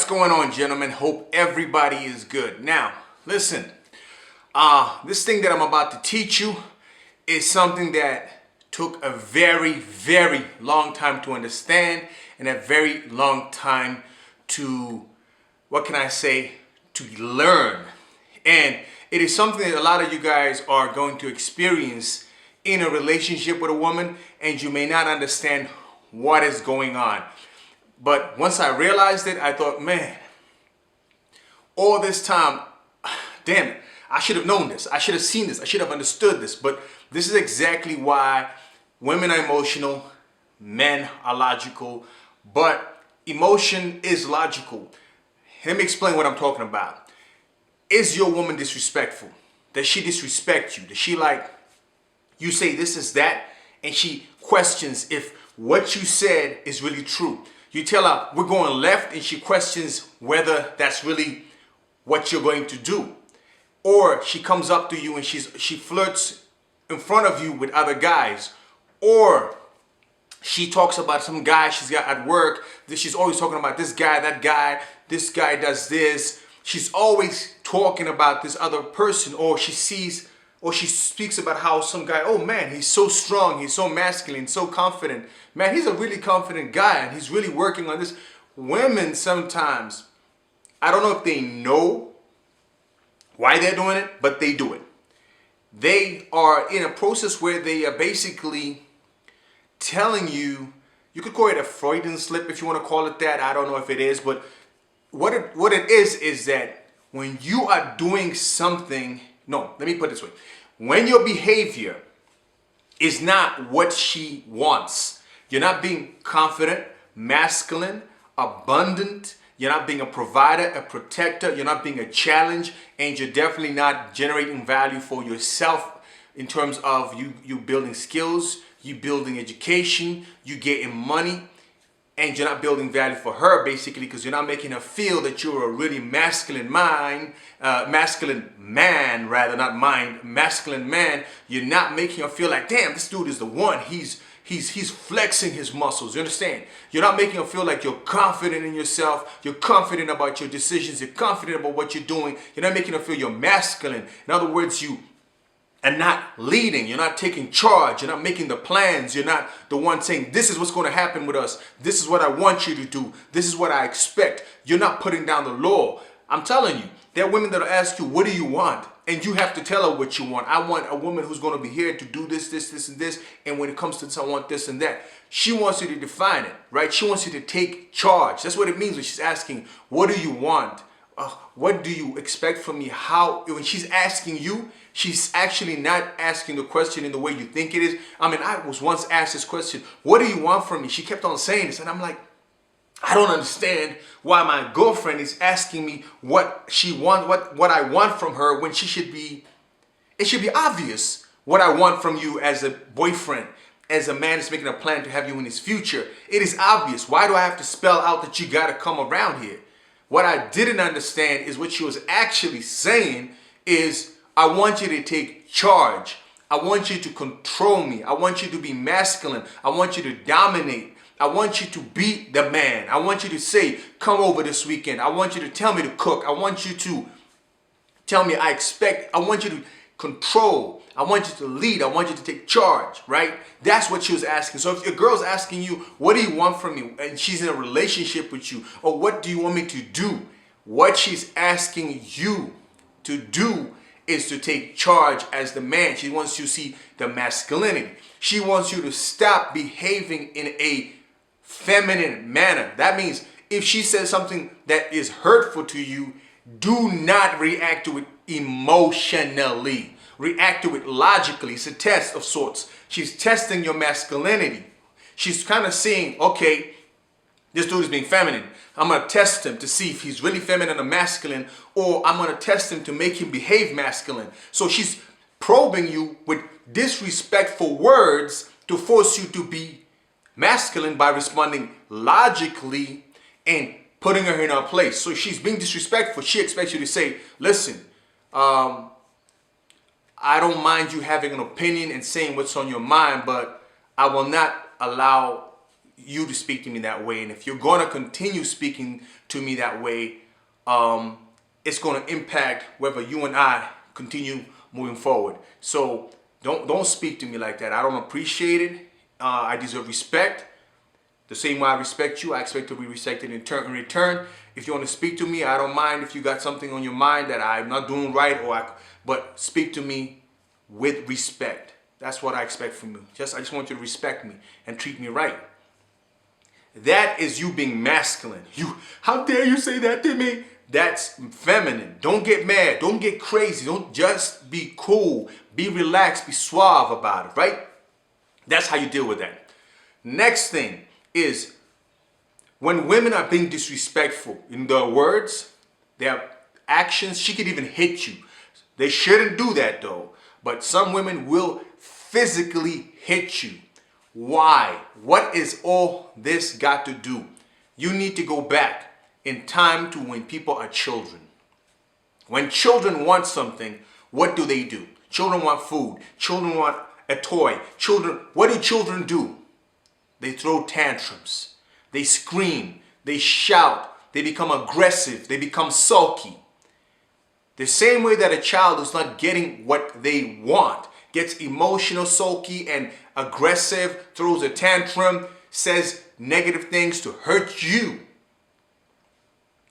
What's going on, gentlemen? Hope everybody is good. Now, listen, this thing that I'm about to teach you is something that took a very, very long time to understand and a very long time to, what can I say, to learn. And it is something that a lot of you guys are going to experience in a relationship with a woman, and you may not understand what is going on. But once I realized it, I thought, man, all this time, damn it, I should have known this. I should have seen this. I should have understood this. But this is exactly why women are emotional, men are logical, but emotion is logical. Let me explain what I'm talking about. Is your woman disrespectful? Does she disrespect you? Does she you say this is that, and she questions if what you said is really true? You tell her we're going left, and she questions whether that's really what you're going to do. Or she comes up to you and she flirts in front of you with other guys. Or she talks about some guy she's got at work. She's always talking about this guy, that guy, this guy does this. She's always talking about this other person. Or she speaks about how some guy, oh man, he's so strong, he's so masculine, so confident. Man, he's a really confident guy and he's really working on this. Women sometimes, I don't know if they know why they're doing it, but they do it. They are in a process where they are basically telling you, you could call it a Freudian slip if you want to call it that. I don't know if it is, but what it is that when you are doing something, no, let me put it this way. When your behavior is not what she wants, you're not being confident, masculine, abundant, you're not being a provider, a protector, you're not being a challenge, and you're definitely not generating value for yourself in terms of you building skills, you building education, you getting money, and you're not building value for her basically because you're not making her feel that you're a really masculine man, masculine man. You're not making her feel like, damn, this dude is the one. He's flexing his muscles. You understand? You're not making her feel like you're confident in yourself. You're confident about your decisions. You're confident about what you're doing. You're not making her feel you're masculine. In other words, you are not leading. You're not taking charge. You're not making the plans. You're not the one saying, this is what's going to happen with us. This is what I want you to do. This is what I expect. You're not putting down the law. I'm telling you, there are women that will ask you, what do you want? And you have to tell her what you want. I want a woman who's going to be here to do this, this, this, and this. And when it comes to this, I want this and that. She wants you to define it, right? She wants you to take charge. That's what it means when she's asking, what do you want? What do you expect from me? When she's asking you, she's actually not asking the question in the way you think it is. I mean, I was once asked this question, what do you want from me? She kept on saying this, and I'm like, I don't understand why my girlfriend is asking me what she wants, what I want from her when it should be obvious what I want from you as a boyfriend, as a man that's making a plan to have you in his future. It is obvious. Why do I have to spell out that you got to come around here? What I didn't understand is what she was actually saying is, I want you to take charge. I want you to control me. I want you to be masculine. I want you to dominate. I want you to be the man. I want you to say, come over this weekend. I want you to tell me to cook. I want you to tell me I want you to control. I want you to lead. I want you to take charge, right? That's what she was asking. So if your girl's asking you, what do you want from me? And she's in a relationship with you, or what do you want me to do? What she's asking you to do is to take charge as the man. She wants you to see the masculinity. She wants you to stop behaving in a feminine manner. That means if she says something that is hurtful to you, do not react to it emotionally. React to it logically. It's a test of sorts. She's testing your masculinity. She's kind of saying, okay, this dude is being feminine. I'm going to test him to see if he's really feminine or masculine, or I'm going to test him to make him behave masculine. So she's probing you with disrespectful words to force you to be masculine by responding logically and putting her in her place. So she's being disrespectful. She expects you to say, listen, I don't mind you having an opinion and saying what's on your mind, but I will not allow you to speak to me that way. And if you're going to continue speaking to me that way, it's going to impact whether you and I continue moving forward. So don't speak to me like that. I don't appreciate it. I deserve respect. The same way I respect you, I expect to be respected in return. If you want to speak to me, I don't mind if you got something on your mind that I'm not doing right, but speak to me with respect. That's what I expect from you. I just want you to respect me and treat me right. That is you being masculine. How dare you say that to me? That's feminine. Don't get mad. Don't get crazy. Don't just be cool. Be relaxed. Be suave about it, right? That's how you deal with that. Next thing is when women are being disrespectful in their words, their actions, she could even hit you. They shouldn't do that though. But some women will physically hit you. Why? What is all this got to do? You need to go back in time to when people are children. When children want something, what do? Children want food. Children want a toy. What do children do? They throw tantrums. They scream. They shout. They become aggressive. They become sulky. The same way that a child who's not getting what they want gets emotional, sulky, and aggressive, throws a tantrum, says negative things to hurt you,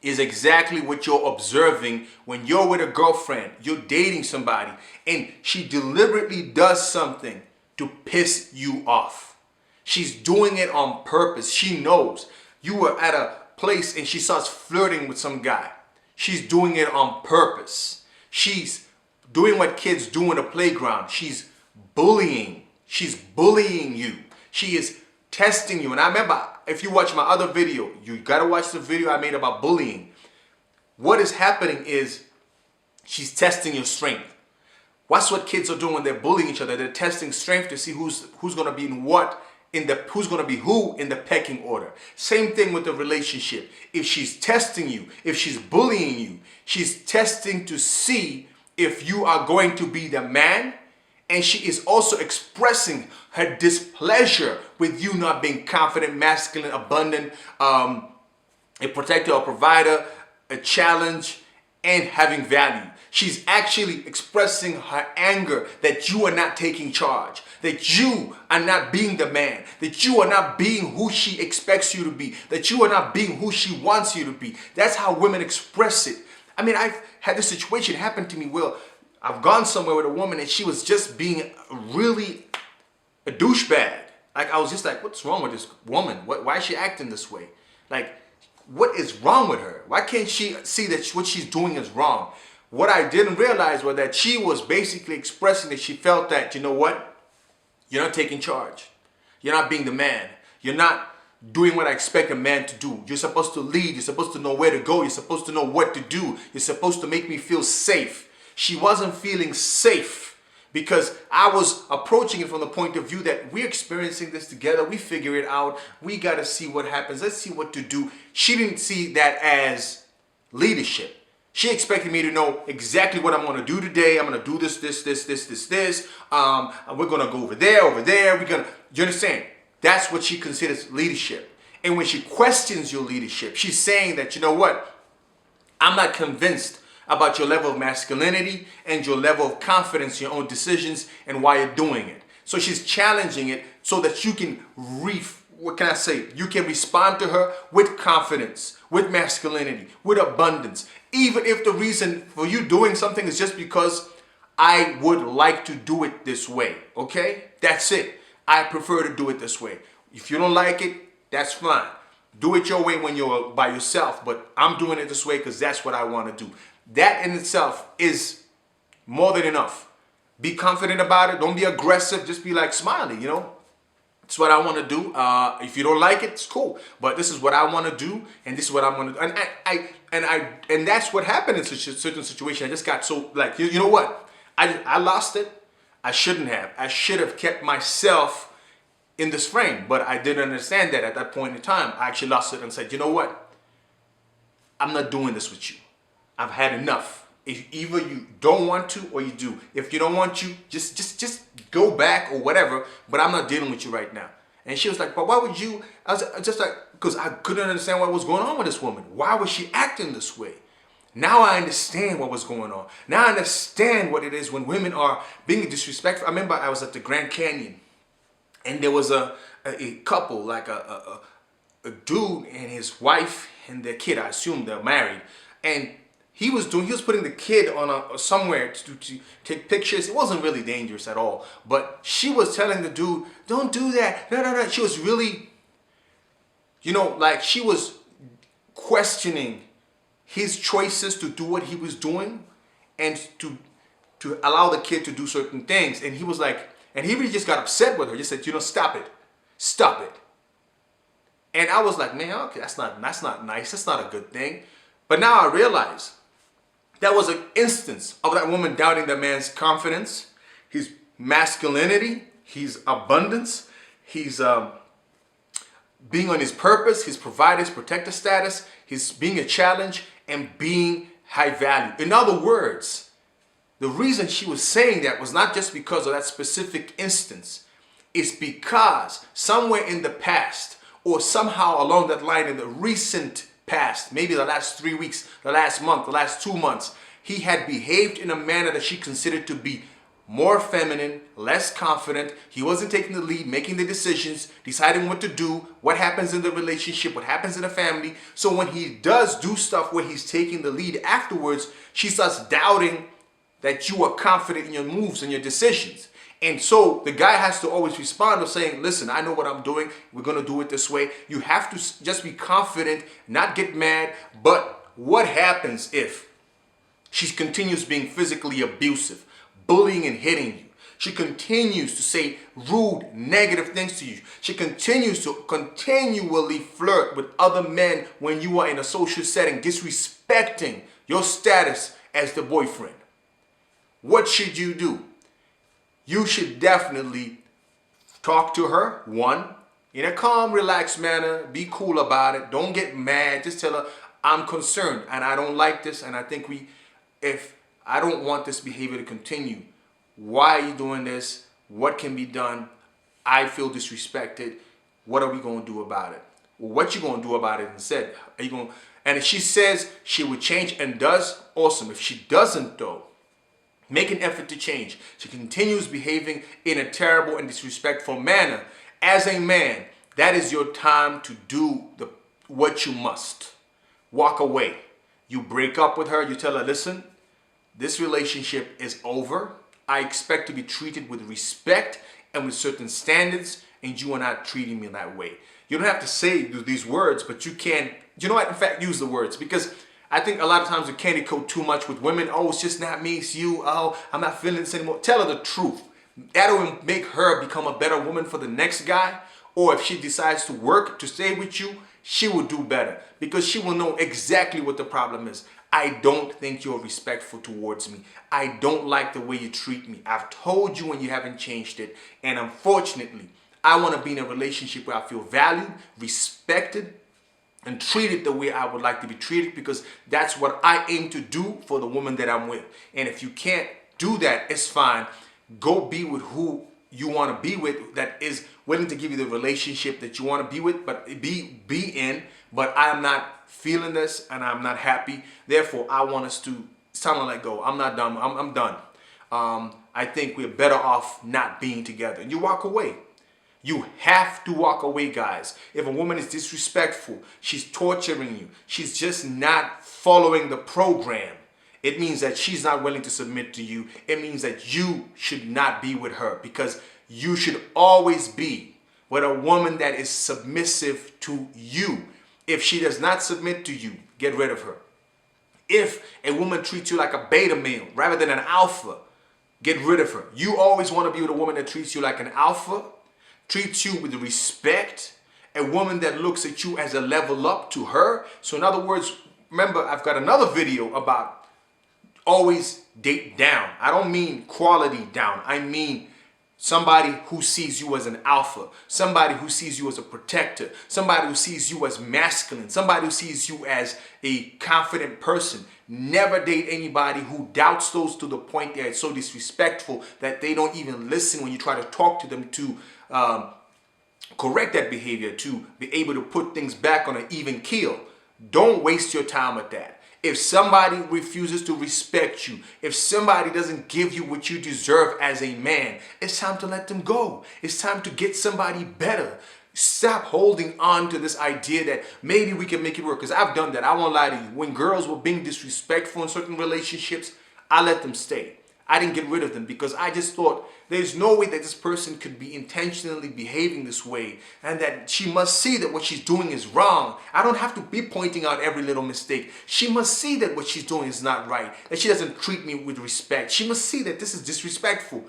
is exactly what you're observing when you're with a girlfriend, you're dating somebody, and she deliberately does something to piss you off. She's doing it on purpose. She knows you were at a place and she starts flirting with some guy. She's doing it on purpose. She's doing what kids do in the playground. She's bullying. She's bullying you. She is testing you. And I remember, if you watch my other video, you got to watch the video I made about bullying. What is happening is she's testing your strength. That's what kids are doing when they're bullying each other. They're testing strength to see who's going to be in what, who's going to be who in the pecking order. Same thing with the relationship. If she's testing you, if she's bullying you, she's testing to see if you are going to be the man. And she is also expressing her displeasure with you not being confident, masculine, abundant, a protector or provider, a challenge, and having value. She's actually expressing her anger that you are not taking charge, that you are not being the man, that you are not being who she expects you to be, that you are not being who she wants you to be. That's how women express it. I mean, I've had this situation happen to me where I've gone somewhere with a woman and she was just being really a douchebag. Like, I was just like, what's wrong with this woman? Why is she acting this way? Like, what is wrong with her? Why can't she see that what she's doing is wrong? What I didn't realize was that she was basically expressing that she felt that, you know what? You're not taking charge. You're not being the man. You're not doing what I expect a man to do. You're supposed to lead. You're supposed to know where to go. You're supposed to know what to do. You're supposed to make me feel safe. She wasn't feeling safe because I was approaching it from the point of view that we're experiencing this together. We figure it out. We got to see what happens. Let's see what to do. She didn't see that as leadership. She expected me to know exactly what I'm going to do today. I'm going to do this. We're going to go over there. You understand? That's what she considers leadership. And when she questions your leadership, she's saying that, you know what? I'm not convinced about your level of masculinity and your level of confidence in your own decisions and why you're doing it. So she's challenging it so that you can you can respond to her with confidence, with masculinity, with abundance. Even if the reason for you doing something is just because I would like to do it this way, okay? That's it. I prefer to do it this way. If you don't like it, that's fine. Do it your way when you're by yourself, but I'm doing it this way because that's what I want to do. That in itself is more than enough. Be confident about it. Don't be aggressive. Just be like smiling, you know. It's what I want to do. If you don't like it, it's cool. But this is what I want to do, and this is what I'm going to do. And that's what happened in such a certain situation. I just got so like, you know what? I lost it. I shouldn't have. I should have kept myself in this frame, but I didn't understand that at that point in time. I actually lost it and said, you know what? I'm not doing this with you. I've had enough. If either you don't want to or you do. If you don't want to, just go back or whatever, but I'm not dealing with you right now. And she was like, but why would you? I was just like, because I couldn't understand what was going on with this woman. Why was she acting this way? Now I understand what was going on. Now I understand what it is when women are being disrespectful. I remember I was at the Grand Canyon, and there was a couple, like a dude and his wife and their kid. I assume they're married, and he was putting the kid on somewhere to take pictures. It wasn't really dangerous at all, but she was telling the dude, "Don't do that." No, no, no. She was really, like she was questioning his choices to do what he was doing, and to allow the kid to do certain things. And he was like, and he really just got upset with her. Just said, stop it, stop it. And I was like, man, okay, that's not nice. That's not a good thing. But now I realize that was an instance of that woman doubting that man's confidence, his masculinity, his abundance, his being on his purpose, his provider, his protector status, his being a challenge, and being high value. In other words, the reason she was saying that was not just because of that specific instance. It's because somewhere in the past, or somehow along that line in the recent past, maybe the last 3 weeks, the last month, the last 2 months, he had behaved in a manner that she considered to be more feminine, less confident. He wasn't taking the lead, making the decisions, deciding what to do, what happens in the relationship, what happens in the family. So when he does do stuff where he's taking the lead afterwards, she starts doubting that you are confident in your moves and your decisions. And so the guy has to always respond with saying, listen, I know what I'm doing. We're going to do it this way. You have to just be confident, not get mad. But what happens if she continues being physically abusive, bullying and hitting you? She continues to say rude, negative things to you. She continues to continually flirt with other men when you are in a social setting, disrespecting your status as the boyfriend. What should you do? You should definitely talk to her, one, in a calm, relaxed manner. Be cool about it. Don't get mad. Just tell her, I'm concerned and I don't like this. And I think if I don't want this behavior to continue, why are you doing this? What can be done? I feel disrespected. What are we going to do about it? Well, what you going to do about it instead? Are you going? And if she says she would change and does, awesome. If she doesn't, though, make an effort to change. She continues behaving in a terrible and disrespectful manner. As a man, that is your time to do what you must. Walk away. You break up with her. You tell her, listen, this relationship is over. I expect to be treated with respect and with certain standards, and you are not treating me that way. You don't have to say these words, but you can, in fact, use the words, because I think a lot of times we candy coat too much with women. Oh, it's just not me, it's you. Oh, I'm not feeling this anymore. Tell her the truth. That'll make her become a better woman for the next guy. Or if she decides to work to stay with you, she will do better because she will know exactly what the problem is. I don't think you're respectful towards me. I don't like the way you treat me. I've told you and you haven't changed it. And unfortunately, I want to be in a relationship where I feel valued, respected, and treated the way I would like to be treated, because that's what I aim to do for the woman that I'm with. And if you can't do that, it's fine. Go be with who you want to be with, that is willing to give you the relationship that you want to be with, but be in. But I'm not feeling this and I'm not happy. Therefore, I want us to, it's time to let go. I'm not done. I'm done. I think we're better off not being together. And you walk away. You have to walk away, guys. If a woman is disrespectful, she's torturing you, she's just not following the program, it means that she's not willing to submit to you. It means that you should not be with her, because you should always be with a woman that is submissive to you. If she does not submit to you, get rid of her. If a woman treats you like a beta male rather than an alpha, get rid of her. You always want to be with a woman that treats you like an alpha, treats you with respect, a woman that looks at you as a level up to her. So in other words, remember, I've got another video about always date down. I don't mean quality down. I mean somebody who sees you as an alpha, somebody who sees you as a protector, somebody who sees you as masculine, somebody who sees you as a confident person. Never date anybody who doubts those to the point that it's so disrespectful that they don't even listen when you try to talk to them to correct that behavior to be able to put things back on an even keel. Don't waste your time with that. If somebody refuses to respect you, if somebody doesn't give you what you deserve as a man, it's time to let them go. It's time to get somebody better. Stop holding on to this idea that maybe we can make it work. Because I've done that. I won't lie to you. When girls were being disrespectful in certain relationships, I let them stay. I didn't get rid of them because I just thought there's no way that this person could be intentionally behaving this way and that she must see that what she's doing is wrong. I don't have to be pointing out every little mistake. She must see that what she's doing is not right, that she doesn't treat me with respect. She must see that this is disrespectful.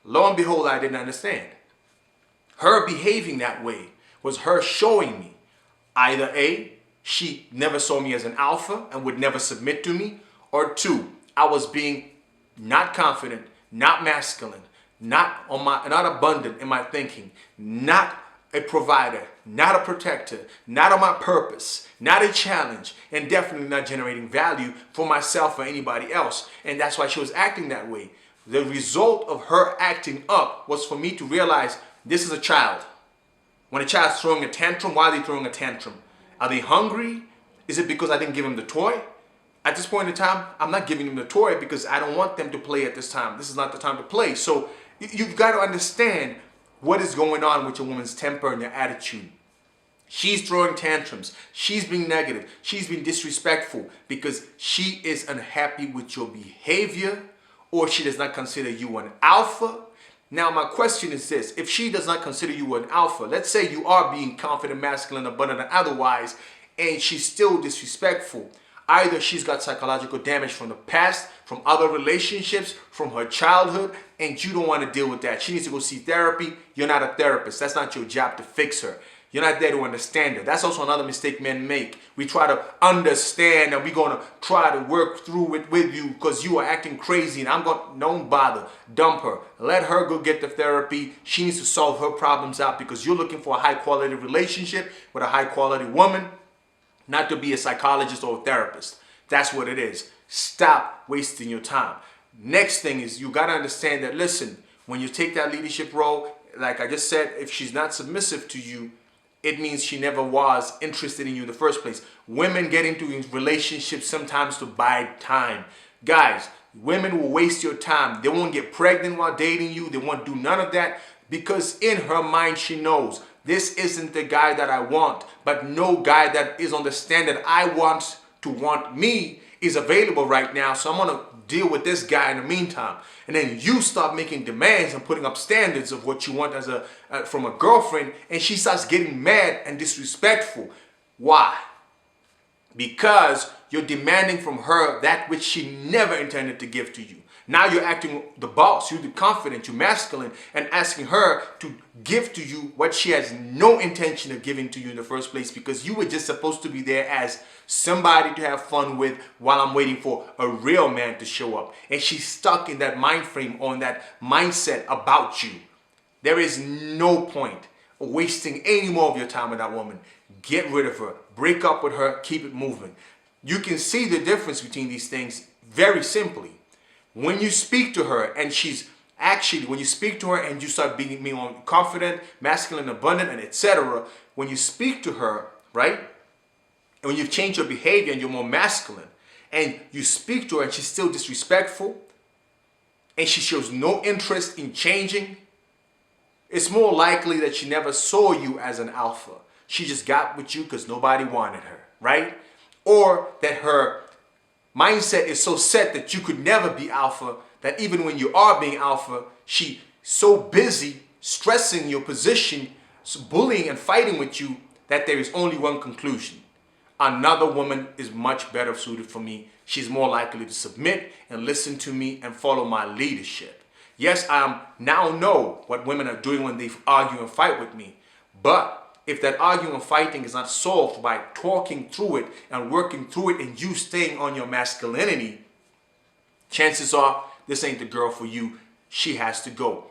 Lo and behold, I didn't understand. Her behaving that way was her showing me either A, she never saw me as an alpha and would never submit to me, or two, I was being not confident, not masculine, not abundant in my thinking, not a provider, not a protector, not on my purpose, not a challenge, and definitely not generating value for myself or anybody else. And that's why she was acting that way. The result of her acting up was for me to realize this is a child. When a child's throwing a tantrum, why are they throwing a tantrum? Are they hungry? Is it because I didn't give them the toy? At this point in time, I'm not giving them the toy because I don't want them to play at this time. This is not the time to play. So you've got to understand what is going on with your woman's temper and your attitude. She's throwing tantrums. She's being negative. She's being disrespectful because she is unhappy with your behavior or she does not consider you an alpha. Now, my question is this. If she does not consider you an alpha, let's say you are being confident, masculine, abundant, and otherwise, and she's still disrespectful. Either she's got psychological damage from the past, from other relationships, from her childhood, and you don't want to deal with that. She needs to go see therapy. You're not a therapist. That's not your job to fix her. You're not there to understand her. That's also another mistake men make. We try to understand and we're going to try to work through it with you because you are acting crazy and don't bother. Dump her. Let her go get the therapy. She needs to solve her problems out because you're looking for a high quality relationship with a high quality woman, not to be a psychologist or a therapist. That's what it is. Stop wasting your time. Next thing is you got to understand that, listen, when you take that leadership role, like I just said, if she's not submissive to you, it means she never was interested in you in the first place. Women get into relationships sometimes to buy time. Guys, women will waste your time. They won't get pregnant while dating you. They won't do none of that because in her mind she knows this isn't the guy that I want, but no guy that is on the standard I want to want me is available right now. So I'm going to deal with this guy in the meantime. And then you start making demands and putting up standards of what you want as from a girlfriend, and she starts getting mad and disrespectful. Why? Because you're demanding from her that which she never intended to give to you. Now you're acting the boss, you're the confident, you're masculine, and asking her to give to you what she has no intention of giving to you in the first place because you were just supposed to be there as somebody to have fun with while I'm waiting for a real man to show up. And she's stuck in that mind frame or in that mindset about you. There is no point of wasting any more of your time with that woman. Get rid of her. Break up with her. Keep it moving. You can see the difference between these things very simply. When you speak to her and when you speak to her and you start being more confident, masculine, abundant, and etc., when you speak to her, right? And when you've changed your behavior and you're more masculine, and you speak to her and she's still disrespectful, and she shows no interest in changing, it's more likely that she never saw you as an alpha. She just got with you because nobody wanted her, right? Or that her mindset is so set that you could never be alpha, that even when you are being alpha, she's so busy stressing your position, bullying and fighting with you, that there is only one conclusion. Another woman is much better suited for me. She's more likely to submit and listen to me and follow my leadership. Yes, I now know what women are doing when they argue and fight with me. But if that arguing and fighting is not solved by talking through it and working through it and you staying on your masculinity, chances are this ain't the girl for you. She has to go.